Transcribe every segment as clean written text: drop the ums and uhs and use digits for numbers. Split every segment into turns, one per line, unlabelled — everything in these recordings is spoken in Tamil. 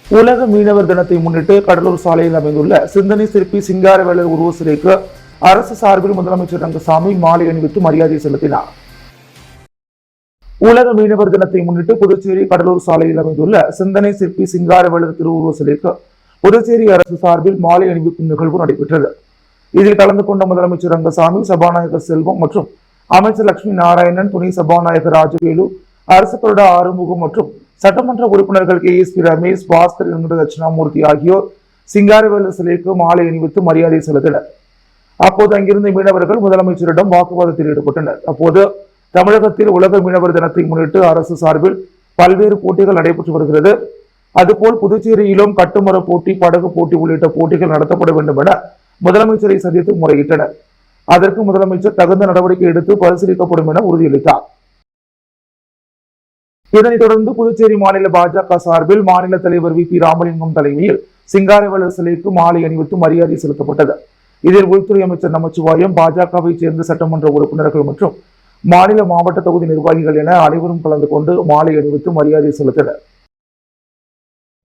உலக மீனவர் தினத்தை முன்னிட்டு கடலூர் சாலையில் அமைந்துள்ள சிந்தனை சிற்பி சிங்காரவேலர் உருவ சிலைக்கு அரசு சார்பில் முதலமைச்சர் ரங்கசாமி மாலை அணிவித்து மரியாதை செலுத்தினார். உலக மீனவர் தினத்தை முன்னிட்டு புதுச்சேரி கடலூர் சாலையில் அமைந்துள்ள சிந்தனை சிற்பி சிங்காரவேலர் திருவுருவ சிலைக்கு புதுச்சேரி அரசு சார்பில் மாலை அணிவிக்கும் நிகழ்வு நடைபெற்றது. இதில் கலந்து கொண்ட முதலமைச்சர் ரங்கசாமி, சபாநாயகர் செல்வம் மற்றும் அமைச்சர் லட்சுமி நாராயணன், துணை சபாநாயகர் ராஜவேலு, அரசு கொறடா ஆறுமுகம் மற்றும் சட்டமன்ற உறுப்பினர்கள் KSP ரமேஷ், பாஸ்கர் என்கிற தட்சிணாமூர்த்தி ஆகியோர் சிங்காரவேலர் சிலைக்கு மாலை அணிவித்து மரியாதை செலுத்தினர். அப்போது அங்கிருந்த மீனவர்கள் முதலமைச்சரிடம் வாக்குவாதத்தில் ஈடுபட்டனர். அப்போது தமிழகத்தில் உலக மீனவர் தினத்தை முன்னிட்டு அரசு சார்பில் பல்வேறு போட்டிகள் நடைபெற்று வருகிறது. அதுபோல் புதுச்சேரியிலும் கட்டுமர போட்டி, படகு போட்டி உள்ளிட்ட போட்டிகள் நடத்தப்பட வேண்டும் என முதலமைச்சரை சந்தித்து முறையிட்டனர். அதற்கு முதலமைச்சர் தகுந்த நடவடிக்கை எடுத்து பரிசீலிக்கப்படும் என உறுதியளித்தார். இதனைத் தொடர்ந்து புதுச்சேரி மாநில பாஜக சார்பில் மாநில தலைவர் VP ராமலிங்கம் தலைமையில் சிங்காரவேலர் சிலைக்கு மாலை அணிவித்து மரியாதை செலுத்தப்பட்டது. இதில் உள்துறை அமைச்சர் நமச்சிவாயம், பாஜகவை சேர்ந்த சட்டமன்ற உறுப்பினர்கள் மற்றும் மாநில மாவட்ட தொகுதி நிர்வாகிகள் என அனைவரும் கலந்து கொண்டு மாலை அணிவித்து மரியாதை செலுத்தினர்.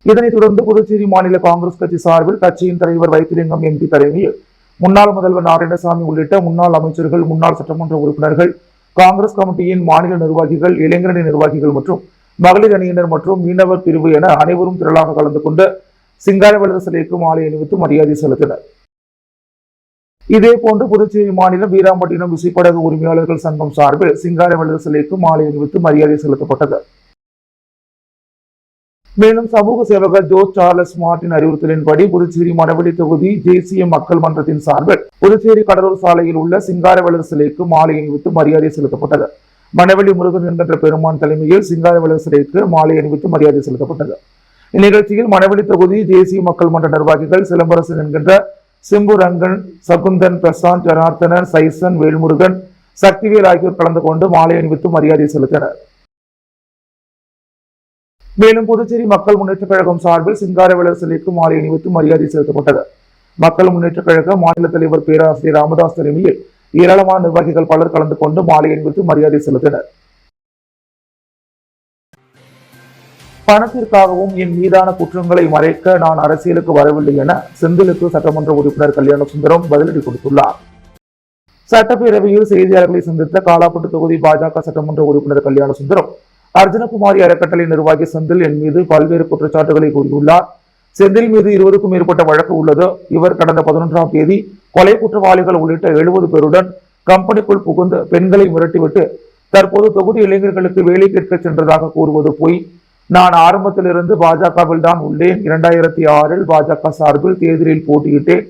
இதனைத் தொடர்ந்து புதுச்சேரி மாநில காங்கிரஸ் கட்சி சார்பில் கட்சியின் தலைவர் வைத்திலிங்கம் MP தலைமையில் முன்னாள் முதல்வர் நாராயணசாமி உள்ளிட்ட முன்னாள் அமைச்சர்கள், முன்னாள் சட்டமன்ற உறுப்பினர்கள், காங்கிரஸ் கமிட்டியின் மாநில நிர்வாகிகள், இளைஞரணி நிர்வாகிகள் மற்றும் மகளிர் அணியினர் மற்றும் மீனவர் பிரிவு என அனைவரும் திரளாக கலந்து கொண்டு சிங்காரவேலர் சிலைக்கு மாலை அணிவித்து மரியாதை செலுத்தினர். இதேபோன்று புதுச்சேரி மாநிலம் வீராம்பட்டினம் விசைப்படகு உரிமையாளர்கள் சங்கம் சார்பில் சிங்காரவேலர் சிலைக்கு மாலை அணிவித்து மரியாதை செலுத்தப்பட்டது. மேலும் சமூக சேவகர் ஜோஸ் சார்லஸ் மார்டின் அறிவுறுத்தலின்படி புதுச்சேரி மணவெளி தொகுதி தேசிய மக்கள் மன்றத்தின் சார்பில் புதுச்சேரி கடலூர் சாலையில் உள்ள சிங்காரவேலர் சிலைக்கு மாலை அணிவித்து மரியாதை செலுத்தப்பட்டது. மணவெளி முருகன் என்கின்ற பெருமான் தலைமையில் சிங்காரவேலர் சிலைக்கு மாலை அணிவித்து மரியாதை செலுத்தப்பட்டது. இந்நிகழ்ச்சியில் மணவெளி தொகுதி தேசிய மக்கள் மன்ற நிர்வாகிகள் சிலம்பரசன் என்கின்ற சிம்பு ரங்கன், சகுந்தன், பிரசாந்த், ஜனார்த்தனன், சைசன், வேல்முருகன், சக்திவேல் ஆகியோர் கலந்து கொண்டு மாலை அணிவித்து மரியாதை செலுத்தினர். மேலும் புதுச்சேரி மக்கள் முன்னேற்ற கழகம் சார்பில் சிங்காரவேலர் சிலைக்கு மாலை அணிவித்து மரியாதை செலுத்தப்பட்டது. மக்கள் முன்னேற்ற கழக மாநில தலைவர் பேராசிரியர் ராமதாஸ் தலைமையில் ஏராளமான நிர்வாகிகள் பலர் கலந்து கொண்டு மாலை அணிவித்து மரியாதை செலுத்தினர். பணத்திற்காகவும் என் மீதான குற்றங்களை மறைக்க நான் அரசியலுக்கு வரவில்லை என செந்திலுக்கு சட்டமன்ற உறுப்பினர் கல்யாண சுந்தரம் பதிலடி கொடுத்துள்ளார். சட்டப்பேரவையில் செய்தியாளர்களை சந்தித்த காலாப்பட்டு தொகுதி பாஜக சட்டமன்ற உறுப்பினர் கல்யாண சுந்தரம், அர்ஜுனகுமாரி அறக்கட்டளை நிர்வாகி செந்தில் என் மீது பல்வேறு குற்றச்சாட்டுகளை கூறியுள்ளார். செந்தில் மீது 20க்கும் மேற்பட்ட வழக்கு உள்ளது. இவர் கடந்த 11ஆம் தேதி கொலை குற்றவாளிகள் உள்ளிட்ட 70 பேருடன் கம்பெனிக்குள் புகுந்து பெண்களை மிரட்டிவிட்டு தற்போது தொகுதி இளைஞர்களுக்கு வேலை கேட்க சென்றதாக கூறுவது பொய். நான் ஆரம்பத்திலிருந்து பாஜகவில் தான் உள்ளேன். 2006இல் பாஜக சார்பில் தேர்தலில் போட்டியிட்டேன்.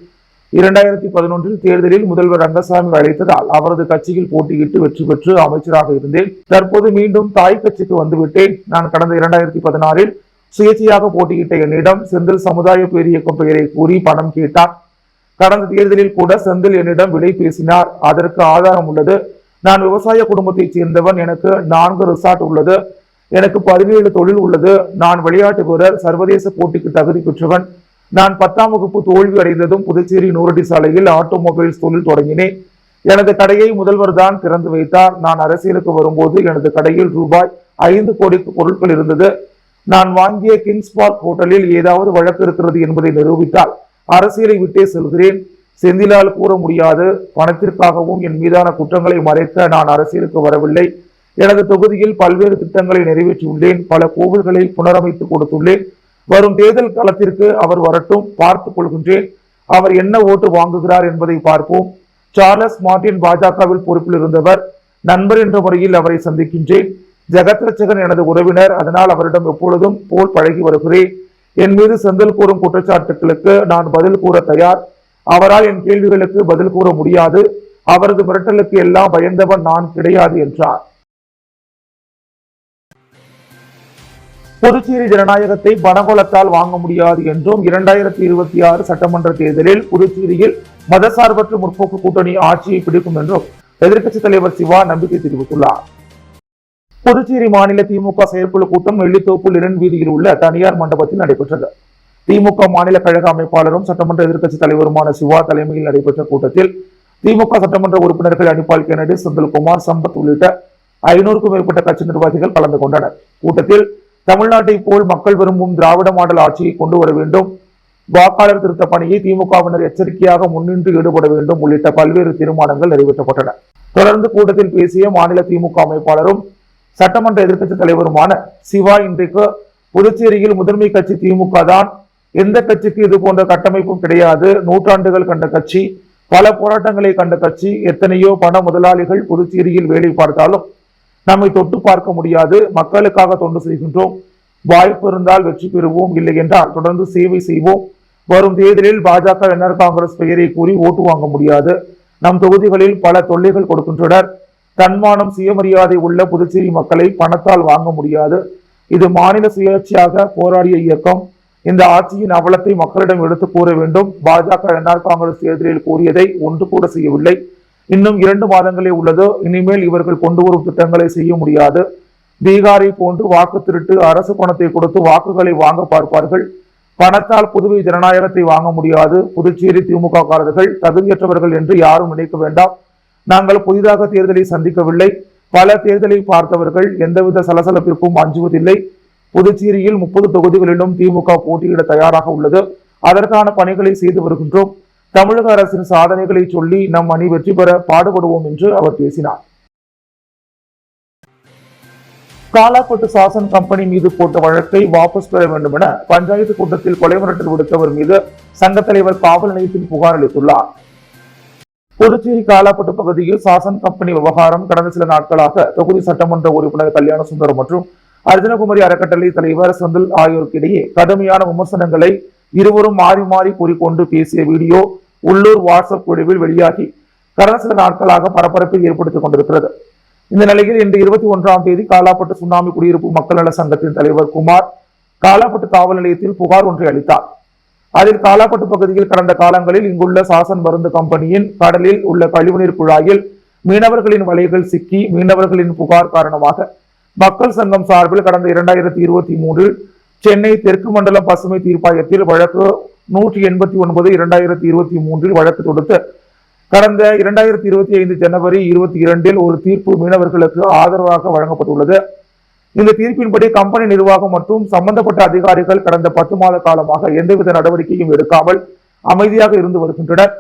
2011இல் தேர்தலில் முதல்வர் ரங்கசாமி அழைத்ததால் அவரது கட்சியில் போட்டியிட்டு வெற்றி பெற்று அமைச்சராக இருந்தேன். தற்போது மீண்டும் தாய் கட்சிக்கு வந்துவிட்டேன். நான் கடந்த 2016இல் சுயேட்சையாக போட்டியிட்ட என்னிடம் செந்தில் சமுதாய பேரியக்கம் பெயரை கூறி பணம் கேட்டார். கடந்த தேர்தலில் கூட செந்தில் என்னிடம் விலை பேசினார். அதற்கு ஆதாரம் உள்ளது. நான் விவசாய குடும்பத்தைச் சேர்ந்தவன். எனக்கு 4 ரிசார்ட் உள்ளது. எனக்கு 17 தொழில் உள்ளது. நான் விளையாட்டு வீரர், சர்வதேச போட்டிக்கு தகுதி பெற்றவன். நான் 10ஆம் வகுப்பு தோல்வி அடைந்ததும் புதுச்சேரி நூறடி சாலையில் ஆட்டோமொபைல்ஸ் தொழில் தொடங்கினேன். எனது கடையை முதல்வர் தான் திறந்து வைத்தார். நான் அரசியலுக்கு வரும்போது எனது கடையில் ரூபாய் 5 கோடிக்கு பொருட்கள் இருந்தது. நான் வாங்கிய கிங்ஸ் பார்க் ஹோட்டலில் ஏதாவது வழக்கு இருக்கிறது என்பதை நிரூபித்தால் அரசியலை விட்டே செல்கிறேன். செந்திலால் கூற முடியாது. பணத்திற்காகவும் என் மீதான குற்றங்களை மறைக்க நான் அரசியலுக்கு வரவில்லை. எனது தொகுதியில் பல்வேறு திட்டங்களை நிறைவேற்றியுள்ளேன். பல கோவில்களை புனரமைத்து கொடுத்துள்ளேன். வரும் தேர்தல் காலத்திற்கு அவர் வரட்டும், பார்த்துக் கொள்கின்றேன். அவர் என்ன ஓட்டு வாங்குகிறார் என்பதை பார்ப்போம். சார்லஸ் மார்டின் பாஜகவில் பொறுப்பில் இருந்தவர். நண்பர் என்ற முறையில் அவரை சந்திக்கின்றேன். ஜெகத் ரட்சகன் எனது உறவினர். அதனால் அவரிடம் எப்பொழுதும் போல் பழகி வருகிறேன். என் மீது செந்தில் கூறும் குற்றச்சாட்டுகளுக்கு நான் பதில் கூற தயார். அவரால் என் கேள்விகளுக்கு பதில் கூற முடியாது. அவரது மிரட்டலுக்கு எல்லாம் பயந்தவன் நான் கிடையாது என்றார். புதுச்சேரி ஜனநாயகத்தை பணபலத்தால் வாங்க முடியாது என்றும் 2026 சட்டமன்ற தேர்தலில் புதுச்சேரியில் மதசார்பற்ற முற்போக்கு கூட்டணி ஆட்சியை பிடிக்கும் என்றும் எதிர்க்கட்சித் தலைவர் சிவா நம்பிக்கை தெரிவித்துள்ளார். புதுச்சேரி மாநில திமுக செயற்குழு கூட்டம் வெள்ளித்தோப்பு லிரன் வீதியில் உள்ள தனியார் மண்டபத்தில் நடைபெற்றது. திமுக மாநில கழக அமைப்பாளரும் சட்டமன்ற எதிர்க்கட்சித் தலைவருமான சிவா தலைமையில் நடைபெற்ற கூட்டத்தில் திமுக சட்டமன்ற உறுப்பினர்கள் அனிபால் கென்னடி, செந்தில்குமார், சம்பத் உள்ளிட்ட 500க்கும் மேற்பட்ட கட்சி நிர்வாகிகள் கலந்து கொண்டனர். கூட்டத்தில் தமிழ்நாட்டை போல் மக்கள் விரும்பும் திராவிட மாடல் ஆட்சியை கொண்டு வர வேண்டும், வாக்காளர் திருத்த பணியை திமுகவினர் எச்சரிக்கையாக முன்னின்று ஈடுபட வேண்டும் உள்ளிட்ட பல்வேறு தீர்மானங்கள் நிறைவேற்றப்பட்டன. தொடர்ந்து கூட்டத்தில் பேசிய மாநில திமுக அமைப்பாளரும் சட்டமன்ற எதிர்க்கட்சித் தலைவருமான சிவா, இன்றைக்கு புதுச்சேரியில் முதன்மை கட்சி திமுக தான். எந்த கட்சிக்கு இது போன்ற கட்டமைப்பும் கிடையாது. நூற்றாண்டுகள் கண்ட கட்சி, பல போராட்டங்களை கண்ட கட்சி. எத்தனையோ பண முதலாளிகள் புதுச்சேரியில் வேலை பார்த்தாலும் நம்மை தொட்டு பார்க்க முடியாது. மக்களுக்காக தொண்டு செய்கின்றோம். வாய்ப்பு இருந்தால் வெற்றி பெறுவோம், இல்லை என்றால் தொடர்ந்து சேவை செய்வோம். வரும் தேர்தலில் பாஜக, என்ஆர் காங்கிரஸ் பெயரை கூறி ஓட்டு வாங்க முடியாது. நம் தொகுதிகளில் பல தொல்லைகள் கொடுக்கின்றனர். தன்மானம், சுயமரியாதை உள்ள புதுச்சேரி மக்களை பணத்தால் வாங்க முடியாது. இது மாநில சுயேட்சையாக போராடிய இயக்கம். இந்த ஆட்சியின் அவலத்தை மக்களிடம் எடுத்து கூற வேண்டும். பாஜக, என்ஆர் காங்கிரஸ் தேர்தலில் கூறியதை ஒன்று கூட செய்யவில்லை. இன்னும் 2 மாதங்களே உள்ளது. இனிமேல் இவர்கள் கொண்டு வரும் திட்டங்களை செய்ய முடியாது. பீகாரை போன்று வாக்கு திருட்டு, அரசு பணத்தை கொடுத்து வாக்குகளை வாங்க பார்ப்பார்கள். பணத்தால் புதுவை ஜனநாயகத்தை வாங்க முடியாது. புதுச்சேரி திமுக காரர்கள் தகுதியற்றவர்கள் என்று யாரும் நினைக்க வேண்டாம். நாங்கள் புதிதாக தேர்தலை சந்திக்கவில்லை. பல தேர்தலை பார்த்தவர்கள். எந்தவித சலசலப்பிற்கும் அஞ்சுவதில்லை. புதுச்சேரியில் 30 தொகுதிகளிலும் திமுக போட்டியிட தயாராக உள்ளது. அதற்கான பணிகளை செய்து வருகின்றோம். தமிழக அரசின் சாதனைகளை சொல்லி நம் அணி வெற்றி பெற பாடுபடுவோம் என்று அவர் பேசினார். காலாப்பட்டு சாசன் கம்பெனி மீது போட்ட வழக்கை வாபஸ் பெற வேண்டும் என பஞ்சாயத்து கூட்டத்தில் கொலை மிரட்டல் விடுத்தவர் மீது சங்க தலைவர் காவல் நிலையத்தில் புகார் அளித்துள்ளார். புதுச்சேரி காலாப்பட்டு பகுதியில் சாசன் கம்பெனி விவகாரம் கடந்த சில நாட்களாக தொகுதி சட்டமன்ற உறுப்பினர் கல்யாண சுந்தரம் மற்றும் அர்ஜுனகுமாரி அறக்கட்டளை தலைவர் செந்தில் ஆகியோருக்கு இடையே கடுமையான விமர்சனங்களை இருவரும் மாறி மாறி கூறிக்கொண்டு பேசிய வீடியோ உள்ளூர் வாட்ஸ்அப் குழுவில் வெளியாகி கடந்த சில நாட்களாக பரபரப்பை ஏற்படுத்திக் கொண்டிருக்கிறது. இந்த நிலையில் இன்று 21ஆம் தேதி காலாப்பட்டு சுண்ணாம்பு குடியிருப்பு மக்கள் நல சங்கத்தின் தலைவர் குமார் காலாப்பட்டு காவல் நிலையத்தில் புகார் ஒன்றை அளித்தார். அதில் காலாப்பட்டு பகுதியில் கடந்த காலங்களில் இங்குள்ள சாசன் மருந்து கம்பெனியின் கடலில் உள்ள கழிவுநீர் குழாயில் மீனவர்களின் வலைகள் சிக்கி மீனவர்களின் புகார் காரணமாக மக்கள் சங்கம் சார்பில் கடந்த 2023 சென்னை தெற்கு மண்டலம் பசுமை தீர்ப்பாயத்தில் வழக்கு 189/2023 வழக்கு தொடுத்து கடந்த 2025 ஜனவரி 22 ஒரு தீர்ப்பு மீனவர்களுக்கு ஆதரவாக வழங்கப்பட்டுள்ளது. இந்த தீர்ப்பின்படி கம்பெனி நிர்வாகம் மற்றும் சம்பந்தப்பட்ட அதிகாரிகள் கடந்த 10 மாத காலமாக எந்தவித நடவடிக்கையும் எடுக்காமல் அமைதியாக இருந்து வருகின்றனர்.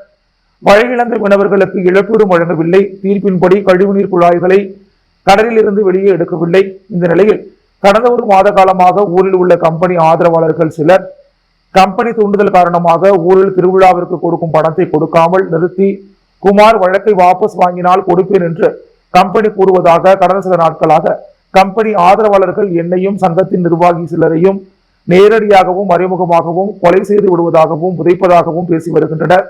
வழியிழந்த மீனவர்களுக்கு இழப்பீடு வழங்கவில்லை. தீர்ப்பின்படி கழிவுநீர் குழாய்களை கடலில் இருந்து வெளியே எடுக்கவில்லை. இந்த நிலையில் கடந்த ஒரு மாத காலமாக ஊரில் உள்ள கம்பெனி ஆதரவாளர்கள் சிலர் கம்பெனி தூண்டுதல் காரணமாக ஊரில் திருவிழாவிற்கு கொடுக்கும் பணத்தை கொடுக்காமல் நிறுத்தி குமார் வழக்கை வாபஸ் வாங்கினால் கொடுப்பேன் என்று கம்பெனி கூறுவதாக கடந்த சில நாட்களாக கம்பெனி ஆதரவாளர்கள் என்னையும் சங்கத்தின் நிர்வாகி சிலரையும் நேரடியாகவும் மறைமுகமாகவும் கொலை செய்து விடுவதாகவும் உதைப்பதாகவும் பேசி வருகின்றனர்.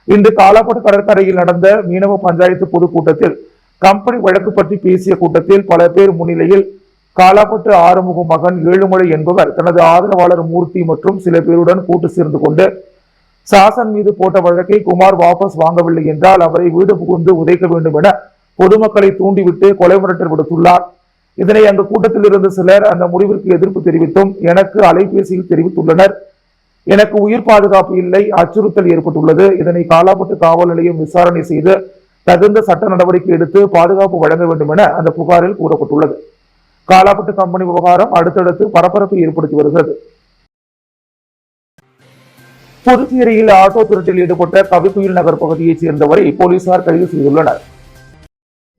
இன்று காலாப்பட்டு கடற்கரையில் நடந்த மீனவ பஞ்சாயத்து பொதுக்கூட்டத்தில் கம்பெனி வழக்கு பற்றி பேசிய கூட்டத்தில் பல பேர் முன்னிலையில் காலாப்பட்டு ஆறுமுக மகன் ஏழுமலை என்பவர் தனது ஆதரவாளர் மூர்த்தி மற்றும் சில பேருடன் கூட்டு சேர்ந்து கொண்டு சாசன் மீது போட்ட வழக்கை குமார் வாபஸ் வாங்கவில்லை என்றால் அவரை வீடு புகுந்து உதைக்க வேண்டும் என பொதுமக்களை தூண்டிவிட்டு கொலை மிரட்டல் விடுத்துள்ளார். இதனை அந்த கூட்டத்தில் இருந்த சிலர் அந்த முடிவிற்கு எதிர்ப்பு தெரிவித்தும் எனக்கு அலைபேசியில் தெரிவித்துள்ளனர். எனக்கு உயிர் பாதுகாப்பு இல்லை, அச்சுறுத்தல் ஏற்பட்டுள்ளது. இதனை காலாப்பட்டு காவல் நிலையம் விசாரணை செய்து தகுந்த சட்ட நடவடிக்கை எடுத்து பாதுகாப்பு வழங்க வேண்டும் என அந்த புகாரில் கூறப்பட்டுள்ளது. காலாப்பட்டு கம்பெனி விவகாரம் அடுத்தடுத்து பரபரப்பை ஏற்படுத்தி வருகிறது. புதுச்சேரியில் ஆட்டோ திருட்டில் ஈடுபட்ட கவிக்குயில் நகர் பகுதியைச் சேர்ந்தவரை போலீசார் கைது செய்துள்ளனர்.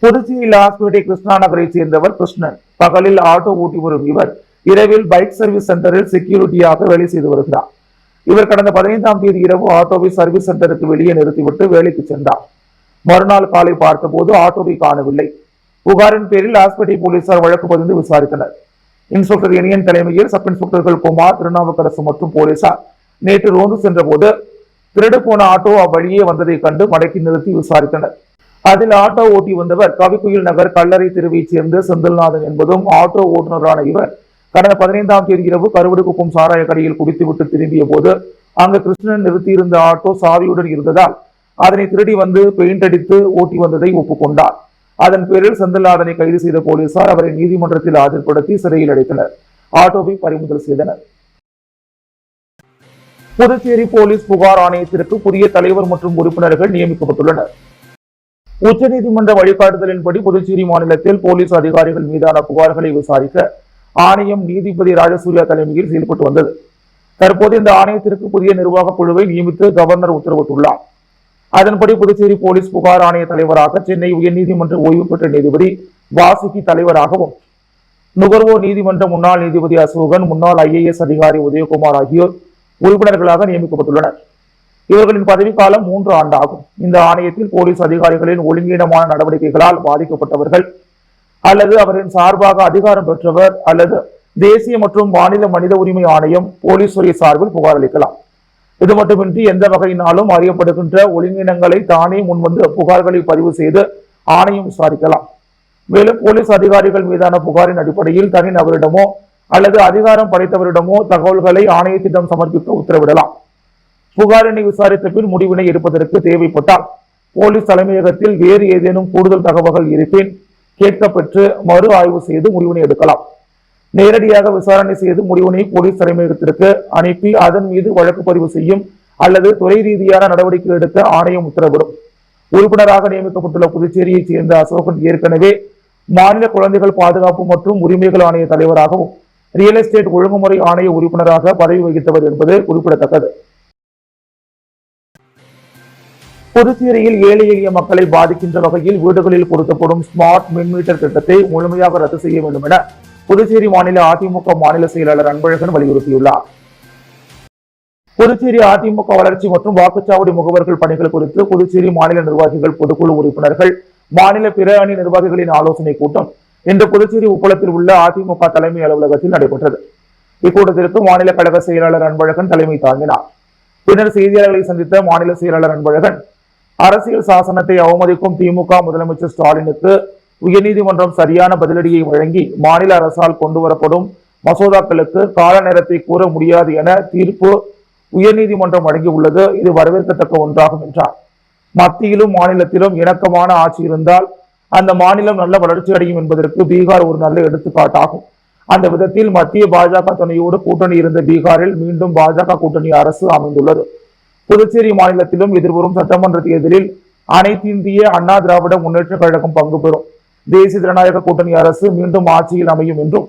புதுச்சேரி லாஸ்பேட்டை கிருஷ்ணா நகரை சேர்ந்தவர் கிருஷ்ணன். பகலில் ஆட்டோ ஓட்டி வரும் இவர் இரவில் பைக் சர்வீஸ் சென்டரில் செக்யூரிட்டியாக வேலை செய்து வருகிறார். இவர் கடந்த 15ஆம் தேதி இரவு ஆட்டோவை சர்வீஸ் சென்டருக்கு வெளியே நிறுத்திவிட்டு வேலைக்கு சென்றார். மறுநாள் காலை பார்த்தபோது ஆட்டோவை காணவில்லை. புகாரின் பேரில் லாஸ்பேட்டை போலீசார் வழக்கு பதிந்து விசாரித்தனர். இன்ஸ்பெக்டர் இனியன் தலைமையில் சப் இன்ஸ்பெக்டர்கள் குமார், திருநாவுக்கரசு மற்றும் போலீசார் நேற்று ரோந்து சென்ற போது திருடு போன ஆட்டோ அவ்வழியே வந்ததை கண்டு மடக்கி நிறுத்தி விசாரித்தனர். அதில் ஆட்டோ ஓட்டி வந்தவர் கவிக்குயில் நகர் கல்லறை தெருவைச் சேர்ந்த செந்தில்நாதன் என்பதும் ஆட்டோ ஓட்டுநரான இவர் கடந்த 15ஆம் தேதி இரவு கருவடுக்குப்பம் சாராய கடையில் குடித்துவிட்டு திரும்பிய போது அங்கு கிருஷ்ணன் நிறுத்தியிருந்த ஆட்டோ சாவியுடன் இருந்ததால் அதனை திருடி வந்து பெயிண்ட் அடித்து ஓட்டி வந்ததை ஒப்புக்கொண்டார். அதன் பேரில் செந்தில்நாதனை கைது செய்த போலீசார் அவரை நீதிமன்றத்தில் ஆஜர்படுத்தி சிறையில் அடைத்தனர். ஆட்டோவை பறிமுதல் செய்தனர். புதுச்சேரி போலீஸ் புகார் ஆணையத்திற்கு புதிய தலைவர் மற்றும் உறுப்பினர்கள் நியமிக்கப்பட்டுள்ளனர். உச்சநீதிமன்ற வழிகாட்டுதலின்படி புதுச்சேரி மாநிலத்தில் போலீஸ் அதிகாரிகள் மீதான புகார்களை விசாரிக்க ஆணையம் நீதிபதி ராஜசூர்யா தலைமையில் செயல்பட்டு வந்தது. தற்போது இந்த ஆணையத்திற்கு புதிய நிர்வாக குழுவை நியமித்து கவர்னர் உத்தரவிட்டுள்ளார். அதன்படி புதுச்சேரி போலீஸ் புகார் ஆணைய தலைவராக சென்னை உயர்நீதிமன்ற ஓய்வு பெற்ற நீதிபதி வாசுகி தலைவராகவும், நுகர்வோர் நீதிமன்ற முன்னாள் நீதிபதி அசோகன், முன்னாள் IAS அதிகாரி உதயகுமார் ஆகியோர் உறுப்பினர்களாக நியமிக்கப்பட்டுள்ளனர். இவர்களின் பதவிக்காலம் 3 ஆண்டாகும். இந்த ஆணையத்தில் போலீஸ் அதிகாரிகளின் ஒழுங்கீனமான நடவடிக்கைகளால் பாதிக்கப்பட்டவர்கள் அல்லது அவரின் சார்பாக அதிகாரம் பெற்றவர் அல்லது தேசிய மற்றும் மாநில மனித உரிமை ஆணையம் போலீஸ் துறை சார்பில் புகார் அளிக்கலாம். இது மட்டுமின்றி எந்த வகையினாலும் அறியப்படுகின்ற ஒழுங்கீனங்களை தானே முன்வந்து புகார்களை பதிவு செய்து ஆணையம் விசாரிக்கலாம். மேலும் போலீஸ் அதிகாரிகள் மீதான புகாரின் அடிப்படையில் தனிநபரிடமோ அல்லது அதிகாரம் படைத்தவரிடமோ தகவல்களை ஆணையத்திடம் சமர்ப்பிக்க உத்தரவிடலாம். புகாரினை விசாரித்த பின் முடிவினை எடுப்பதற்கு தேவைப்பட்டால் போலீஸ் தலைமையகத்தில் வேறு ஏதேனும் கூடுதல் தகவல்கள் இருப்பின் கேட்கப்பெற்று மறு ஆய்வு செய்து முடிவினை எடுக்கலாம். நேரடியாக விசாரணை செய்து முடிவினை போலீஸ் தலைமையகத்திற்கு அனுப்பி அதன் மீது வழக்கு பதிவு செய்யும் அல்லது துறை ரீதியான நடவடிக்கை எடுக்க ஆணையம் உத்தரவிடும். உறுப்பினராக நியமிக்கப்பட்டுள்ள புதுச்சேரியைச் சேர்ந்த அசோகன் ஏற்கனவே மாநில குழந்தைகள் பாதுகாப்பு மற்றும் உரிமைகள் ஆணைய தலைவராகவும் ரியல் எஸ்டேட் ஒழுங்குமுறை ஆணைய உறுப்பினராக பதவி வகித்தவர் என்பது குறிப்பிடத்தக்கது. புதுச்சேரியில் ஏழை எளிய மக்களை பாதிக்கின்ற வகையில் வீடுகளில் பொருத்தப்படும் ஸ்மார்ட் மின்மீட்டர் திட்டத்தை முழுமையாக ரத்து செய்ய வேண்டும் என புதுச்சேரி மாநில அதிமுக மாநில செயலாளர் அன்பழகன் வலியுறுத்தியுள்ளார். புதுச்சேரி அதிமுக வளர்ச்சி மற்றும் வாக்குச்சாவடி முகவர்கள் பணிகள் குறித்து புதுச்சேரி மாநில நிர்வாகிகள் பொதுக்குழு உறுப்பினர்கள் மாநில பிற அணி நிர்வாகிகளின் ஆலோசனை கூட்டம் இன்று புதுச்சேரி உப்பளத்தில் உள்ள அதிமுக தலைமை அலுவலகத்தில் நடைபெற்றது. இக்கூட்டத்திற்கு மாநில கழக செயலாளர் அன்பழகன் தலைமை தாங்கினார். பின்னர் செய்தியாளர்களை சந்தித்த மாநில செயலாளர் அன்பழகன், அரசியல் சாசனத்தை அவமதிக்கும் திமுக முதலமைச்சர் ஸ்டாலினுக்கு உயர்நீதிமன்றம் சரியான பதிலடியை வழங்கி மாநில அரசால் கொண்டுவரப்படும் மசோதாக்களுக்கு கால நேரத்தை கூற முடியாது என தீர்ப்பு உயர்நீதிமன்றம் வழங்கியுள்ளது. இது வரவேற்கத்தக்க ஒன்றாகும் என்றார். மத்தியிலும் மாநிலத்திலும் இணக்கமான ஆட்சி இருந்தால் அந்த மாநிலம் நல்ல வளர்ச்சி அடையும் என்பதற்கு பீகார் ஒரு நல்ல எடுத்துக்காட்டாகும். அந்த விதத்தில் மத்திய பாஜக துணையோடு கூட்டணி இருந்த பீகாரில் மீண்டும் பாஜக கூட்டணி அரசு அமைந்துள்ளது. புதுச்சேரி மாநிலத்திலும் எதிர்வரும் சட்டமன்ற தேர்தலில் அனைத்து இந்திய அண்ணா திராவிட முன்னேற்ற கழகம் பங்கு பெறும். தேசிய ஜனநாயக கூட்டணி அரசு மீண்டும் ஆட்சியில் அமையும் என்றும்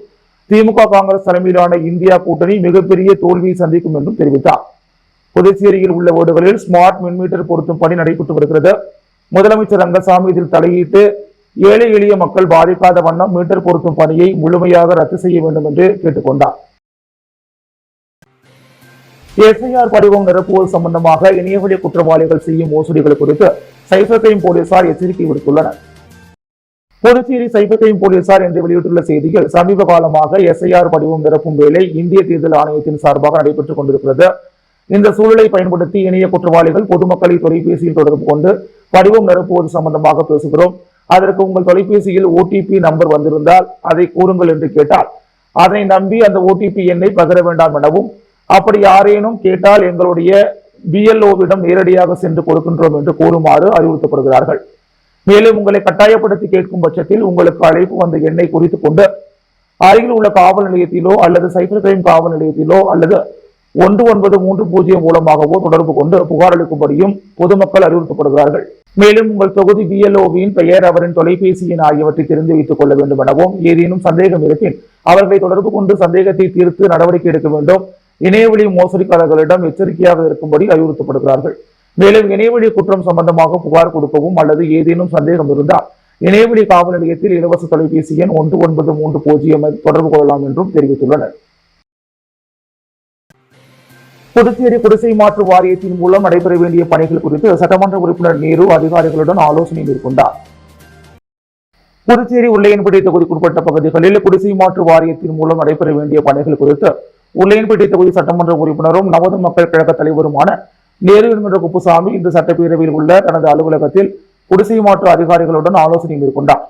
திமுக காங்கிரஸ் தலைமையிலான இந்தியா கூட்டணி மிகப்பெரிய தோல்வியை சந்திக்கும் என்றும் தெரிவித்தார். புதுச்சேரியில் உள்ள வீடுகளில் ஸ்மார்ட் மின்மீட்டர் பொருத்தும் பணி நடைபெற்று வருகிறது. முதலமைச்சர் ரங்கசாமி இதில் தலையிட்டு ஏழை எளிய மக்கள் பாதிக்காத வண்ணம் மீட்டர் பொருத்தும் பணியை முழுமையாக ரத்து செய்ய வேண்டும் என்று கேட்டுக்கொண்டார். FIR படிவம் நிரப்புவது சம்பந்தமாக இணையவழி குற்றவாளிகள் செய்யும் மோசடிகள் குறித்து சைபர் கிரைம் போலீசார் எச்சரிக்கை விடுத்துள்ளனர். புதுச்சேரி சைபர் கிரைம் போலீசார் என்று வெளியிட்டுள்ள செய்தியில், சமீப காலமாக SIR படிவம் நிரப்பும் வேலை இந்திய தேர்தல் ஆணையத்தின் சார்பாக நடைபெற்றுக் கொண்டிருக்கிறது. இந்த சூழலை பயன்படுத்தி இணைய குற்றவாளிகள் பொதுமக்களை தொலைபேசியில் தொடர்பு கொண்டு படிவம் நிரப்புவது சம்பந்தமாக பேசுகிறோம். அதற்கு உங்கள் தொலைபேசியில் OTP நம்பர் வந்திருந்தால் அதை கூறுங்கள் என்று கேட்டால் அதனை நம்பி அந்த OTP எண்ணை பகிர வேண்டாம் எனவும், அப்படி யாரேனும் கேட்டால் எங்களுடைய BLOவிடம் நேரடியாக சென்று கொடுக்கின்றோம் என்று கூறுமாறு அறிவுறுத்தப்படுகிறார்கள். மேலும் உங்களை கட்டாயப்படுத்தி கேட்கும் பட்சத்தில் உங்களுக்கு அழைப்பு வந்த எண்ணை குறித்துக் கொண்டு அருகில் உள்ள காவல் நிலையத்திலோ அல்லது சைபர் கிரைம் காவல் நிலையத்திலோ அல்லது 1930 மூலமாகவோ தொடர்பு கொண்டு புகார் அளிக்கும்படியும் பொதுமக்கள் அறிவுறுத்தப்படுகிறார்கள். மேலும் உங்கள் தொகுதி BLOவின் பெயர், அவரின் தொலைபேசி எண் ஆகியவற்றை தெரிந்து வைத்துக் கொள்ள வேண்டும் எனவும், ஏதேனும் சந்தேகம் இருப்பின் அவர்களை தொடர்பு கொண்டு சந்தேகத்தை தீர்த்து நடவடிக்கை எடுக்க வேண்டும். இணையவழி மோசடிக்காரர்களிடம் எச்சரிக்கையாக இருக்கும்படி அறிவுறுத்தப்படுகிறார்கள். மேலும் இணையவழி குற்றம் சம்பந்தமாக புகார் கொடுக்கவும் அல்லது ஏதேனும் சந்தேகம் இருந்தால் இணையவழி காவல் நிலையத்தில் இலவச தொலைபேசி எண் 1930 தொடர்பு கொள்ளலாம் என்றும் தெரிவித்துள்ளனர். புதுச்சேரி குடிசை மாற்று வாரியத்தின் மூலம் நடைபெற வேண்டிய பணிகள் குறித்து சட்டமன்ற உறுப்பினர் நேரு அதிகாரிகளுடன் ஆலோசனை மேற்கொண்டார். புதுச்சேரி உள்ளையன்பேட்டை தொகுதிக்குட்பட்ட பகுதிகளில் குடிசை மாற்று வாரியத்தின் மூலம் நடைபெற வேண்டிய பணிகள் குறித்து உள்ளையன்பேட்டை தொகுதி சட்டமன்ற உறுப்பினரும் நமது மக்கள் கழக தலைவருமான நேரு என்கிற குப்புசாமி இன்று சட்டப்பேரவையில் உள்ள தனது அலுவலகத்தில் குடிசை மாற்று அதிகாரிகளுடன் ஆலோசனை மேற்கொண்டார்.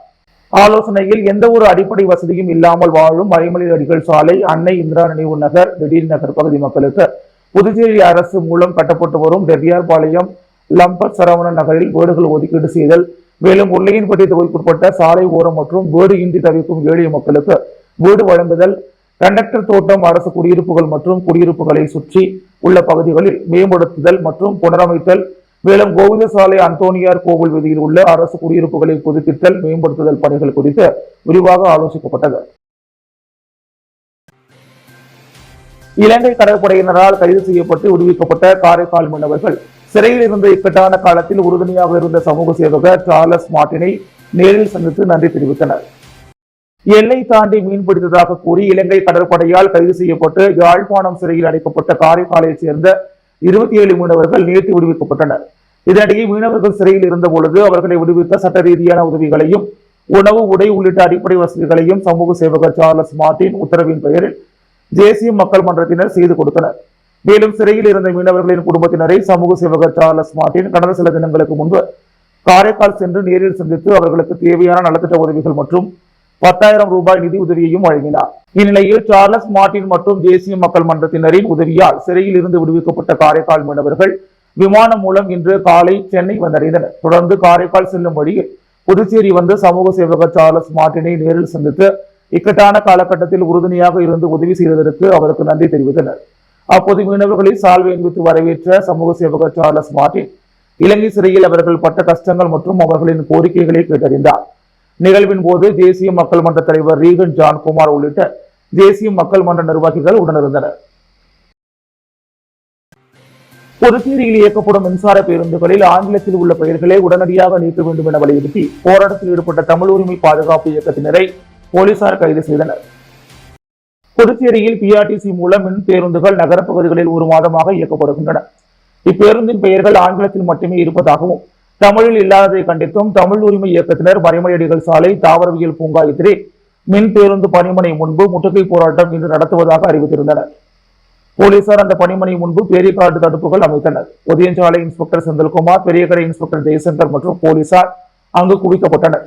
ஆலோசனையில் எந்த ஒரு அடிப்படை வசதியும் இல்லாமல் வாழும் மறைமலை அடிகள் சாலை, அன்னை இந்திரா நினைவு நகர், திடீர் நகர் பகுதி மக்களுக்கு புதுச்சேரி அரசு மூலம் கட்டப்பட்டு வரும் ரெட்டியார்பாளையம், லம்பட் சரவணன் நகரில் வீடுகள் ஒதுக்கீடு செய்தல், மேலும் உள்ளையன்பேட்டை தொகுதிக்குட்பட்ட சாலை ஓரம் மற்றும் வீடு இன்றி தவிக்கும் ஏழை மக்களுக்கு வீடு வழங்குதல், கண்டக்டர் தோட்டம், அரசு குடியிருப்புகள் மற்றும் குடியிருப்புகளை சுற்றி உள்ள பகுதிகளில் மேம்படுத்துதல் மற்றும் புனரமைத்தல், மேலும் கோவிந்தசாலை அந்தோனியார் கோவில் வீதியில் உள்ள அரசு குடியிருப்புகளை புதுப்பித்தல், மேம்படுத்துதல் பணிகள் குறித்து விரிவாக ஆலோசிக்கப்பட்டது. இலங்கை கடற்படையினரால் கைது செய்யப்பட்டு விடுவிக்கப்பட்ட காரைக்கால் மீனவர்கள் சிறையில் இருந்த இக்கட்டான காலத்தில் உறுதுணையாக இருந்த சமூக சேவகர் சார்லஸ் மார்ட்டினை நேரில் சந்தித்து நன்றி தெரிவித்தனர். எல்லை தாண்டி மீன்பிடித்ததாக கூறி இலங்கை கடற்படையால் கைது செய்யப்பட்டு யாழ்ப்பாணம் சிறையில் அடைக்கப்பட்ட காரைக்காலைச் சேர்ந்த 27 மீனவர்கள் நேற்று விடுவிக்கப்பட்டனர். இதனிடையே மீனவர்கள் சிறையில் இருந்த பொழுது அவர்களை விடுவித்த சட்ட ரீதியான உதவிகளையும் உணவு, உடை உள்ளிட்ட அடிப்படை வசதிகளையும் சமூக சேவகர் சார்லஸ் மார்ட்டின் உத்தரவின் பெயரில் தேசிய மக்கள் மன்றத்தினர் செய்து கொடுத்தனர். மேலும் சிறையில் இருந்த மீனவர்களின் குடும்பத்தினரை சமூக சேவகர் சார்லஸ் மார்ட்டின் கடந்த சில தினங்களுக்கு முன்பு காரைக்கால் சென்று நேரில் சந்தித்து அவர்களுக்கு தேவையான நலத்திட்ட உதவிகள் மற்றும் 10,000 ரூபாய் நிதி உதவியையும் வழங்கினார். இந்நிலையில் சார்லஸ் மார்ட்டின் மற்றும் தேசிய மக்கள் மன்றத்தினரின் உதவியால் சிறையில் இருந்து விடுவிக்கப்பட்ட காரைக்கால் மீனவர்கள் விமானம் மூலம் இன்று காலை சென்னை வந்தடைந்தனர். தொடர்ந்து காரைக்கால் செல்லும் வழியில் புதுச்சேரி வந்து சமூக சேவகர் சார்லஸ் மார்ட்டினை நேரில் சந்தித்து இக்கட்டான காலகட்டத்தில் உறுதுணையாக இருந்து உதவி செய்ததற்கு அவருக்கு நன்றி தெரிவித்தனர். அப்போது மீனவர்களை சால்வை அணிவித்து வரவேற்ற சமூக சேவகர் சார்லஸ் மார்ட்டின் இலங்கை சிறையில் அவர்கள் பட்ட கஷ்டங்கள் மற்றும் அவர்களின் கோரிக்கைகளை கேட்டறிந்தார். நிகழ்வின் போது தேசிய மக்கள் மன்ற தலைவர் ரீகன் ஜான்குமார் உள்ளிட்ட தேசிய மக்கள் மன்ற நிர்வாகிகள் உடனிருந்தனர். புதுச்சேரியில் இயக்கப்படும் மின்சார பேருந்துகளில் ஆங்கிலத்தில் உள்ள பெயர்களை உடனடியாக நீக்க வேண்டும் என வலியுறுத்தி போராட்டத்தில் ஈடுபட்ட தமிழ் உரிமை பாதுகாப்பு இயக்கத்தினரை போலீசார் கைது செய்தனர். புதுச்சேரியில் பிஆர்டிசி மூலம் மின் பேருந்துகள் நகரப்பகுதிகளில் ஒரு மாதமாக இயக்கப்படுகின்றன. இப்பேருந்தின் பெயர்கள் ஆங்கிலத்தில் மட்டுமே இருப்பதாகவும் தமிழில் இல்லாததை கண்டித்தும் தமிழ் உரிமை இயக்கத்தினர் மறைமலையடிகள் சாலை தாவரவியல் பூங்கா எதிரே மின் பேருந்து பணிமனை முன்பு முற்றுகை போராட்டம் இன்று நடத்துவதாக அறிவித்திருந்தனர். போலீசார் அந்த பணிமனை முன்பு பேரிகார்டு தடுப்புகள் அமைத்தனர். ஒதியஞ்சாலை இன்ஸ்பெக்டர் செந்தில்குமார், பெரியகடை இன்ஸ்பெக்டர் ஜெய்சங்கர் மற்றும் போலீசார் அங்கு குவிக்கப்பட்டனர்.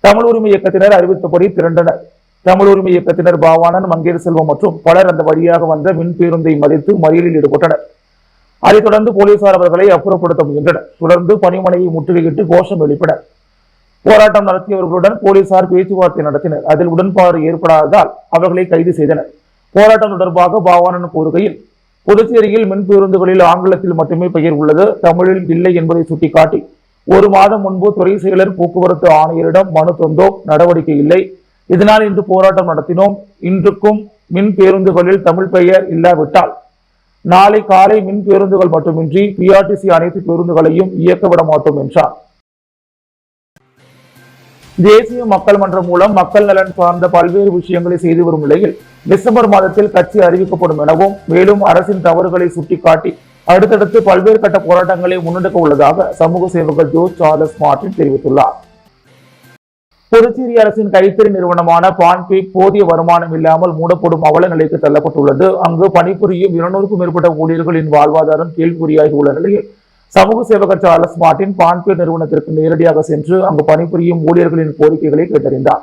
தமிழ் உரிமை இயக்கத்தினர் அறிவித்தபடி திரண்டனர். தமிழ் உரிமை இயக்கத்தினர் பாவானன், மங்கேர் செல்வம் மற்றும் பலர் அந்த வழியாக வந்த மின் பேருந்தை மறித்து மறியலில் ஈடுபட்டனர். அதைத் தொடர்ந்து போலீசார் அவர்களை அப்புறப்படுத்த முயன்றனர். தொடர்ந்து பணிமனையை முற்றுகையிட்டு கோஷம் எழுப்பினர். போராட்டம் நடத்தியவர்களுடன் போலீசார் பேச்சுவார்த்தை நடத்தினர். அதில் உடன்பாடு ஏற்படாததால் அவர்களை கைது செய்தனர். போராட்டம் தொடர்பாக பாவானன் கூறுகையில், புதுச்சேரியில் மின் பேருந்துகளில் ஆங்கிலத்தில் மட்டுமே பெயர் உள்ளது, தமிழில் இல்லை என்பதை சுட்டிக்காட்டி ஒரு மாதம் முன்பு துறை செயலர் போக்குவரத்து ஆணையரிடம் மனு தந்தோம், நடவடிக்கை இல்லை. இதனால் இன்று போராட்டம் நடத்தினோம். இன்றுக்கும் மின் பேருந்துகளில் தமிழ் பெயர் இல்லாவிட்டால் நாளை காலை மின் பேருந்துகள் மட்டுமின்றி பிஆர்டிசி அனைத்து பேருந்துகளையும் இயக்க விட மாட்டோம் என்றார். தேசிய மக்கள் மன்றம் மூலம் மக்கள் நலன் சார்ந்த பல்வேறு விஷயங்களை செய்து வரும் நிலையில் டிசம்பர் மாதத்தில் கட்சி அறிவிக்கப்படும் எனவும் மேலும் அரசின் தவறுகளை சுட்டிக்காட்டி அடுத்தடுத்து பல்வேறு கட்ட போராட்டங்களை முன்னெடுக்க உள்ளதாக சமூக சேவகர் ஜோஸ் சார்லஸ் மார்ட்டின் தெரிவித்துள்ளார். புதுச்சேரி அரசின் கைத்தறி நிறுவனமான பான்பே போதிய வருமானம் இல்லாமல் மூடப்படும் அவல நிலைக்கு தள்ளப்பட்டுள்ளது. அங்கு பணிபுரியும் 200க்கும் மேற்பட்ட ஊழியர்களின் வாழ்வாதாரம் கேள்விக்குறியாகி உள்ள நிலையில் சமூக சேவகர் சார்லஸ் மார்ட்டின் பான்பே நிறுவனத்திற்கு நேரடியாக சென்று அங்கு பணிபுரியும் ஊழியர்களின் கோரிக்கைகளை கேட்டறிந்தார்.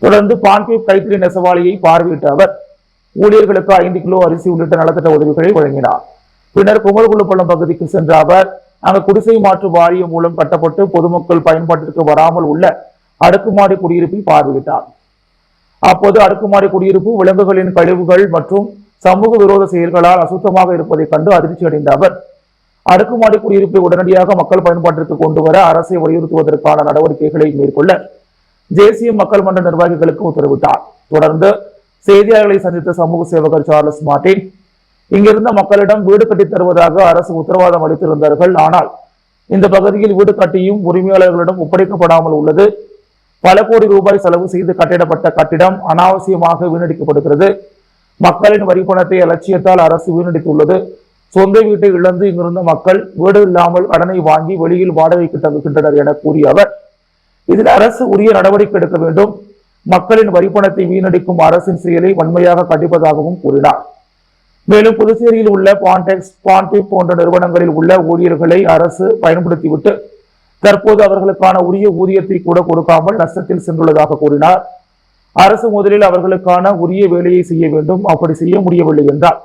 தொடர்ந்து பான்பே கைத்தறி நெசவாளியை பார்வையிட்ட அவர் ஊழியர்களுக்கு 5 கிலோ அரிசி உள்ளிட்ட நலத்திட்ட உதவிகளை வழங்கினார். பின்னர் குமரகுளப்பள்ளம் பகுதிக்கு சென்ற அவர் அங்கு குடிசை மாற்று வாரியம் மூலம் கட்டப்பட்டு பொதுமக்கள் பயன்பாட்டிற்கு வராமல் உள்ள அடுக்குமாடி குடியிருப்பை பார்வையிட்டார். அப்போது அடுக்குமாடி குடியிருப்பு விலங்குகளின் கழிவுகள் மற்றும் சமூக விரோத செயல்களால் அசுத்தமாக இருப்பதை கண்டு அதிர்ச்சி அடைந்த அவர் அடுக்குமாடி குடியிருப்பை உடனடியாக மக்கள் பயன்பாட்டிற்கு கொண்டு வர அரசை வலியுறுத்துவதற்கான நடவடிக்கைகளை மேற்கொள்ள தேசிய மக்கள் மன்ற நிர்வாகிகளுக்கு உத்தரவிட்டார். தொடர்ந்து செய்தியாளர்களை சந்தித்த சமூக சேவகர் சார்லஸ் மார்ட்டின், இங்கிருந்த மக்களிடம் வீடு கட்டித் தருவதாக அரசு உத்தரவாதம் அளித்திருந்தார்கள். ஆனால் இந்த பகுதியில் வீடு கட்டியும் உரிமையாளர்களிடம் ஒப்படைக்கப்படாமல் உள்ளது. பல கோடி ரூபாய் செலவு செய்து கட்டிடப்பட்ட கட்டிடம் அனாவசியமாக வீணடிக்கப்படுகிறது. மக்களின் வரி பணத்தை அலட்சியத்தால் அரசு வீணடித்துள்ளது. சொந்த வீட்டை இழந்து இங்கிருந்த மக்கள் வீடு இல்லாமல் கடனை வாங்கி வெளியில் வாடகைக்கு தங்குகின்றனர் என கூறிய அவர், இதில் அரசு உரிய நடவடிக்கை எடுக்க வேண்டும். மக்களின் வரி பணத்தை வீணடிக்கும் அரசின் செயலை வன்மையாக கண்டிப்பதாகவும் கூறினார். மேலும் புதுச்சேரியில் உள்ள பான்டெக்ஸ், பான்பே போன்ற நிறுவனங்களில் உள்ள ஊழியர்களை அரசு பயன்படுத்திவிட்டு தற்போது அவர்களுக்கான உரிய ஊதியத்தை கூட கொடுக்காமல் நஷ்டத்தில் சென்றுள்ளதாக கூறினார். அரசு முதலில் அவர்களுக்கான உரிய வேலையை செய்ய வேண்டும். அப்படி செய்ய முடியவில்லை என்றால்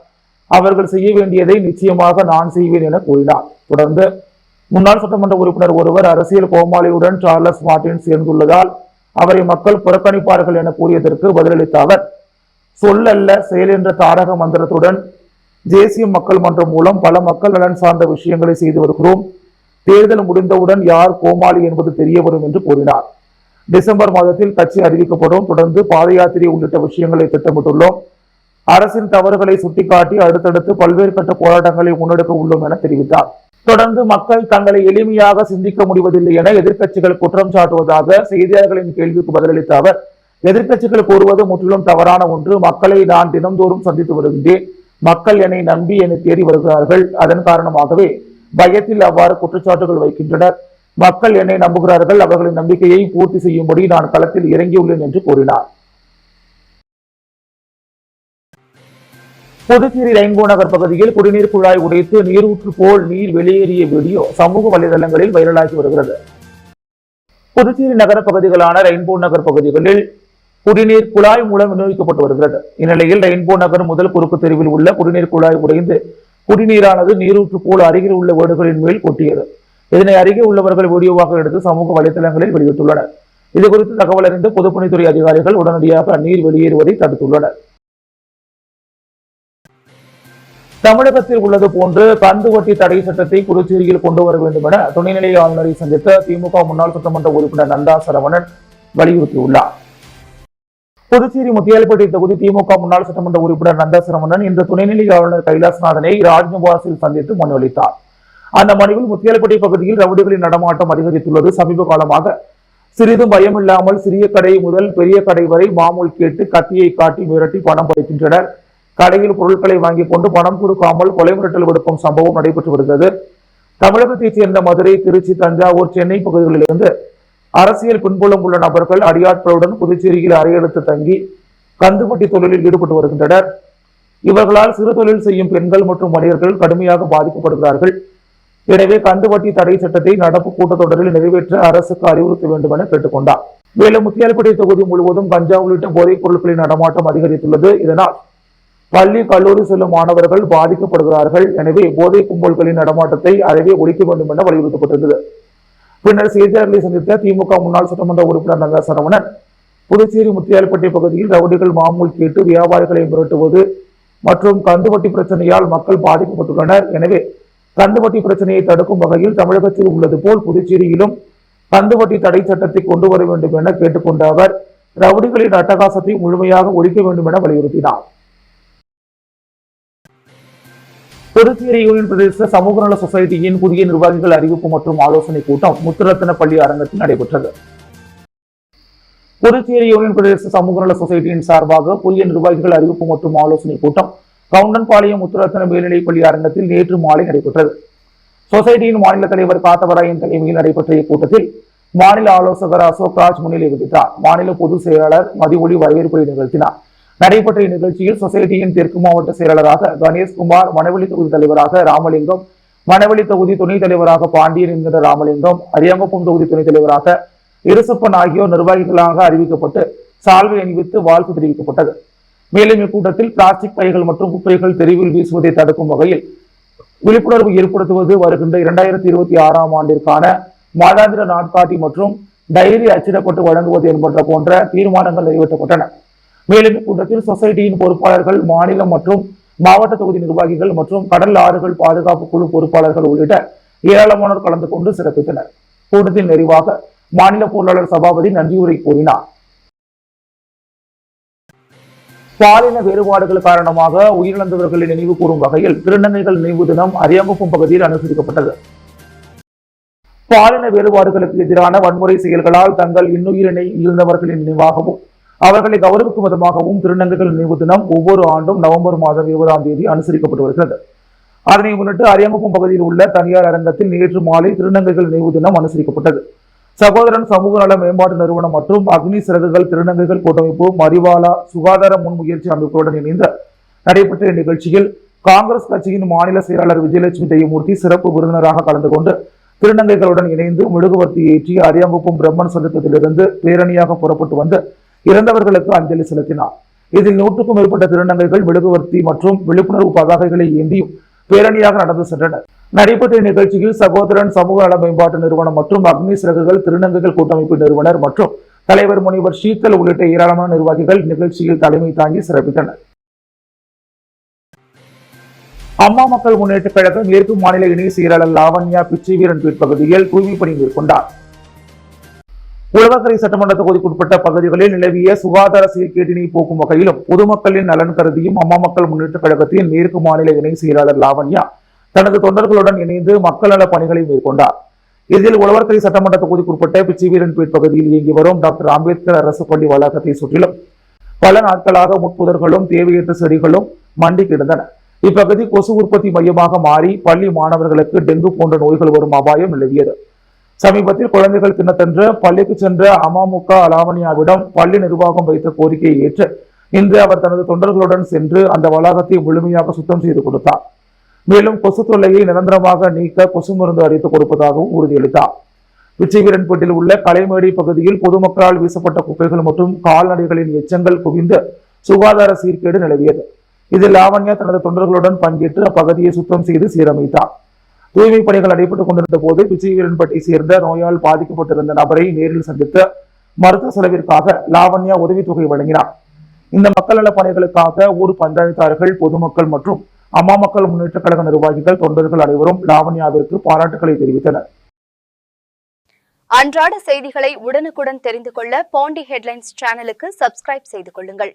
அவர்கள் செய்ய வேண்டியதை நிச்சயமாக நான் செய்வேன் என கூறினார். தொடர்ந்து முன்னாள் சட்டமன்ற உறுப்பினர் ஒருவர் அரசியல் கோமாளியுடன் சார்லஸ் மார்ட்டின் சேர்ந்துள்ளதால் அவரை மக்கள் புறக்கணிப்பார்கள் என கூறியதற்கு பதிலளித்த அவர், சொல்லல்ல செயல் என்ற தாரக மந்திரத்துடன் தேசிய மக்கள் மன்றம் மூலம் பல மக்கள் நலன் சார்ந்த விஷயங்களை செய்து வருகிறோம். தேர்தல் முடிந்தவுடன் யார் கோமாளி என்பது தெரிய வரும் என்று கூறினார். டிசம்பர் மாதத்தில் கட்சி அறிவிக்கப்படும். தொடர்ந்து பாத யாத்திரை உள்ளிட்ட விஷயங்களை திட்டமிட்டுள்ளோம். அரசின் தவறுகளை சுட்டிக்காட்டி அடுத்தடுத்து பல்வேறு கட்ட போராட்டங்களை முன்னெடுக்க உள்ளோம் என தெரிவித்தார். தொடர்ந்து மக்கள் தங்களை எளிமையாக சிந்திக்க முடிவதில்லை என எதிர்க்கட்சிகள் குற்றம் சாட்டுவதாக செய்தியாளர்களின் கேள்விக்கு பதிலளித்த அவர், எதிர்க்கட்சிகள் கூறுவது முற்றிலும் தவறான ஒன்று. மக்களை நான் தினந்தோறும் சந்தித்து வருகின்றேன். மக்கள் என்னை நம்பி என்னை தேடி வருகிறார்கள். அதன் காரணமாகவே பயத்தில் அவ்வாறு குற்றச்சாட்டுகள் வைக்கின்றனர். மக்கள் என்னை நம்புகிறார்கள். அவர்களின் நம்பிக்கையை பூர்த்தி செய்யும்படி நான் களத்தில் இறங்கியுள்ளேன் என்று கூறினார். புதுச்சேரி ரெயின்போ நகர் பகுதியில் குடிநீர் குழாய் உடைத்து நீரூற்று போல் நீர் வெளியேறிய வீடியோ சமூக வலைதளங்களில் வைரலாகி வருகிறது. புதுச்சேரி நகர பகுதிகளான ரெயின்போ நகர் பகுதிகளில் குடிநீர் குழாய் மூலம் விநியோகிக்கப்பட்டு வருகிறது. இந்நிலையில் ரெயின்போ நகர் முதல் குறுக்கு தெருவில் உள்ள குடிநீர் குழாய் உடைந்து குடிநீரானது நீரூற்று போல் அருகில் உள்ள வீடுகளின் மேல் கொட்டியது. இதனை அருகே உள்ளவர்கள் வீடியோவாக எடுத்து சமூக வலைதளங்களில் வெளியிட்டுள்ளனர். இதுகுறித்து தகவல் அறிந்த பொதுப்பணித்துறை அதிகாரிகள் உடனடியாக நீர் வெளியேறுவதை தடுத்துள்ளனர். தமிழகத்தில் உள்ளது போன்று கந்து வட்டி தடை சட்டத்தை புதுச்சேரியில் கொண்டு வர வேண்டும் என துணைநிலை ஆளுநரை சந்தித்த திமுக முன்னாள் சட்டமன்ற உறுப்பினர் நந்தா சரவணன் வலியுறுத்தியுள்ளார். புதுச்சேரி முத்தியால்பேட்டை தொகுதி திமுக முன்னாள் சட்டமன்ற உறுப்பினர் நந்தா சரவணன் இன்று துணைநிலை ஆளுநர் கைலாசநாதனை ராஜ்நிவாசில் சந்தித்து மனு அளித்தார். அந்த மனுவில் முத்தியால்பேட்டை பகுதியில் ரவுடிகளின் நடமாட்டம் அதிகரித்துள்ளது. சமீப காலமாக சிறிதும் பயமில்லாமல் சிறிய கடை முதல் பெரிய கடை வரை மாமூல் கேட்டு கத்தியை காட்டி மிரட்டி பணம் பறிக்கின்றனர். கடையில் பொருட்களை வாங்கிக் கொண்டு பணம் கொடுக்காமல் கொலை மிரட்டல் விடுக்கும் சம்பவம் நடைபெற்று வருகிறது. தமிழகத்தைச் சேர்ந்த மதுரை, திருச்சி, தஞ்சாவூர், சென்னை பகுதிகளிலிருந்து அரசியல் பின்புலம் உள்ள நபர்கள் அடியாட்களுடன் புதுச்சேரியில் அறையெடுத்து தங்கி கந்துவட்டி தொழிலில் ஈடுபட்டு வருகின்றனர். இவர்களால் சிறு தொழில் செய்யும் பெண்கள் மற்றும் மனிதர்கள் கடுமையாக பாதிக்கப்படுகிறார்கள். எனவே கந்துவட்டி தடை சட்டத்தை நடப்பு கூட்டத்தொடரில் நிறைவேற்ற அரசுக்கு அறிவுறுத்த வேண்டும் என கேட்டுக்கொண்டார். மேலும் முத்தியால்பேட்டை தொகுதி முழுவதும் கஞ்சா உள்ளிட்ட போதைப் பொருட்களின் நடமாட்டம் அதிகரித்துள்ளது. இதனால் பள்ளி, கல்லூரி செல்லும் மாணவர்கள் பாதிக்கப்படுகிறார்கள். எனவே போதை கும்பல்களின் நடமாட்டத்தை அறவே ஒழிக்க வேண்டும் என வலியுறுத்தப்பட்டிருந்தது. பின்னர் செய்தியாளர்களை சந்தித்த திமுக முன்னாள் சட்டமன்ற உறுப்பினர் நந்தா சரவணன், புதுச்சேரி முத்தியால்பேட்டை பகுதியில் ரவுடிகள் மாமூல் கேட்டு வியாபாரிகளை மிரட்டுவது மற்றும் கந்துவட்டி பிரச்சனையால் மக்கள் பாதிக்கப்பட்டுள்ளனர். எனவே கந்துவட்டி பிரச்சனையை தடுக்கும் வகையில் தமிழகத்தில் உள்ளது போல் புதுச்சேரியிலும் கந்துவட்டி தடை சட்டத்தை கொண்டு வர வேண்டும் என கேட்டுக்கொண்ட அவர், ரவுடிகளின் அட்டகாசத்தை முழுமையாக ஒழிக்க வேண்டும் என வலியுறுத்தினார். புதுச்சேரி யூனியன் பிரதேச சமூக நல சொசைட்டியின் புதிய நிர்வாகிகள் அறிவிப்பு மற்றும் ஆலோசனை கூட்டம் முத்துரத்தின பள்ளி அரங்கத்தில் நடைபெற்றது. புதுச்சேரி யூனியன் பிரதேச சமூக நல சொசைட்டியின் சார்பாக புதிய நிர்வாகிகள் அறிவிப்பு மற்றும் ஆலோசனை கூட்டம் கவுண்டன்பாளையம் முத்துரத்தின மேல்நிலைப்பள்ளி அரங்கத்தில் நேற்று மாலை நடைபெற்றது. சொசைட்டியின் மாநில தலைவர் காத்தவராயன் தலைமையில் நடைபெற்ற இக்கூட்டத்தில் மாநில ஆலோசகர் அசோக் ராஜ் முன்னிலை வகித்தார். மாநில பொதுச் செயலாளர் மதிவொளி வரவேற்புரை நிகழ்த்தினார். நடைபெற்ற இந்நிகழ்ச்சியில் சொசைட்டியின் தெற்கு மாவட்ட செயலாளராக கணேஷ்குமார், மணவெளி தொகுதி தலைவராக ராமலிங்கம், மணவெளி தொகுதி துணைத் தலைவராக பாண்டியன் என்கிற ராமலிங்கம், அரியாங்குப்பம் தொகுதி துணைத் தலைவராக இருசப்பன் ஆகியோர் நிர்வாகிகளாக அறிவிக்கப்பட்டு சால்வை அணிவித்து வாழ்த்து தெரிவிக்கப்பட்டது. மேலும் இக்கூட்டத்தில் பிளாஸ்டிக் பைகள் மற்றும் குப்பைகள் தெருவில் வீசுவதை தடுக்கும் வகையில் விழிப்புணர்வு ஏற்படுத்துவது, வருகின்ற 2026ஆம் ஆண்டிற்கான மாதாந்திர நாட்காட்டி மற்றும் டைரி அச்சிடப்பட்டு வழங்குவது என்பன போன்ற தீர்மானங்கள் நிறைவேற்றப்பட்டன. மேலும் இக்கூட்டத்தில் சொசைட்டியின் பொறுப்பாளர்கள், மாநிலம் மற்றும் மாவட்ட தொகுதி நிர்வாகிகள் மற்றும் கடல் ஆறுகள் பாதுகாப்பு குழு பொறுப்பாளர்கள் உள்ளிட்ட ஏராளமானோர் கலந்து கொண்டு சிறப்பித்தனர். கூட்டத்தின் நிறைவாக மாநில பொருளாளர் சபாபதி நன்றியுரை கூறினார். பாலின வேறுபாடுகள் காரணமாக உயிரிழந்தவர்களை நினைவு கூறும் வகையில் திருநங்கைகள் நினைவு தினம் அரியாங்குப்பம் பகுதியில் அனுசரிக்கப்பட்டது. பாலின வேறுபாடுகளுக்கு எதிரான வன்முறை செயல்களால் தங்கள் இன்னுயிரினை இழந்தவர்களின் நினைவாகவும் அவர்களை கௌரவிக்கும் விதமாகவும் திருநங்கைகள் நினைவு தினம் ஒவ்வொரு ஆண்டும் நவம்பர் மாதம் 20ஆம் தேதி அனுசரிக்கப்பட்டு வருகிறது. அதனை முன்னிட்டு அரியாங்குப்பம் பகுதியில் உள்ள தனியார் அரங்கத்தில் நேற்று மாலை திருநங்கைகள் நினைவு தினம் அனுசரிக்கப்பட்டது. சகோதரன் சமூக நல மேம்பாட்டு நிறுவனம் மற்றும் அக்னி சிறகுகள் திருநங்கைகள் கூட்டமைப்பு, மரிவாலா சுகாதார முன்முயற்சி அமைப்புகளுடன் இணைந்து நடைபெற்ற இந்நிகழ்ச்சியில் காங்கிரஸ் கட்சியின் மாநில செயலாளர் விஜயலட்சுமி தெய்வமூர்த்தி சிறப்பு விருந்தினராக கலந்து கொண்டு திருநங்கைகளுடன் இணைந்து மெழுகுவர்த்தி ஏற்றி அரியாங்குப்பம் பிரம்மன் சதுக்கத்திலிருந்து பேரணியாக புறப்பட்டு வந்து இறந்தவர்களுக்கு அஞ்சலி செலுத்தினார். இதில் 100க்கும் மேற்பட்ட திருநங்கைகள் மெழுகுவர்த்தி மற்றும் விழிப்புணர்வு பதாகைகளை ஏந்தியும் பேரணியாக நடந்து சென்றனர். நடைபெற்ற நிகழ்ச்சியில் சகோதரன் சமூக நல மேம்பாட்டு நிறுவனம் மற்றும் அக்னி சிறகுகள் திருநங்கைகள் கூட்டமைப்பு நிறுவனர் மற்றும் தலைவர் முனைவர் ஷீத்தல் உள்ளிட்ட ஏராளமான நிர்வாகிகள் நிகழ்ச்சியில் தலைமை தாங்கி சிறப்பித்தனர். அம்மா மக்கள் முன்னேற்ற கழக மேற்கு மாநில இணை செயலாளர் லாவண்யா பிச்சை வீரன்பேட் பகுதியில் தூய்மை பணி மேற்கொண்டார். உழவர்கரை சட்டமன்ற தொகுதிக்குட்பட்ட பகுதிகளில் நிலவிய சுகாதார சீர்கேட்டினை போக்கும் வகையிலும் பொதுமக்களின் நலன் கருதியும் அம்மா மக்கள் முன்னேற்ற கழகத்தின் மேற்கு மாநில இணை செயலாளர் லாவண்யா தனது தொண்டர்களுடன் இணைந்து மக்கள் நல பணிகளை மேற்கொண்டார். இதில் உழவர்கரை சட்டமன்ற தொகுதிக்குட்பட்ட பிச்சிவீரன்பேட் பகுதியில் இயங்கி வரும் டாக்டர் அம்பேத்கர் அரசு பள்ளி வளாகத்தை சுற்றிலும் பல நாட்களாக முட்புதர்களும் தேவையற்ற செடிகளும் மண்டி கிடந்தன. இப்பகுதி கொசு உற்பத்தி மையமாக மாறி பள்ளி மாணவர்களுக்கு டெங்கு போன்ற நோய்கள் வரும் அபாயம் நிலவியது. சமீபத்தில் குழந்தைகள் தினத்தன்று பள்ளிக்கு சென்ற அமமுக லாவண்யாவிடம் பள்ளி நிர்வாகம் வைத்த கோரிக்கையை ஏற்று இன்று அவர் தனது தொண்டர்களுடன் சென்று அந்த வளாகத்தை முழுமையாக சுத்தம் செய்து கொடுத்தார். மேலும் கொசு தொல்லையை நிரந்தரமாக நீக்க கொசு மருந்து அடித்து கொடுப்பதாகவும் உறுதியளித்தார். பிச்சைவீரன்பேட்டில் உள்ள கலைமேடி பகுதியில் பொதுமக்களால் வீசப்பட்ட குப்பைகள் மற்றும் கால்நடைகளின் எச்சங்கள் குவிந்து சுகாதார சீர்கேடு நிலவியது. இதில் லாவண்யா தனது தொண்டர்களுடன் பங்கேற்று அப்பகுதியை சுத்தம் செய்து சீரமைத்தார். தூய்மை பணிகள் நடைபெற்றுக் கொண்டிருந்த போது பிச்சைவீரன்பேட்டை சேர்ந்த நோயால் பாதிக்கப்பட்டிருந்த நபரை நேரில் சந்தித்து மருத்துவ செலவிற்காக லாவண்யா உதவித்தொகை வழங்கினார். இந்த மக்கள் நல பணிகளுக்காக ஊர் பஞ்சாயத்தார்கள், பொதுமக்கள் மற்றும் அம்மா மக்கள் முன்னேற்ற கழக நிர்வாகிகள், தொண்டர்கள் அனைவரும் லாவண்யாவிற்கு பாராட்டுகளை தெரிவித்தனர்.
அன்றாட செய்திகளை உடனுக்குடன் தெரிந்து கொள்ள பாண்டி ஹெட்லைன்ஸ் சேனலுக்கு சப்ஸ்கிரைப் செய்து கொள்ளுங்கள்.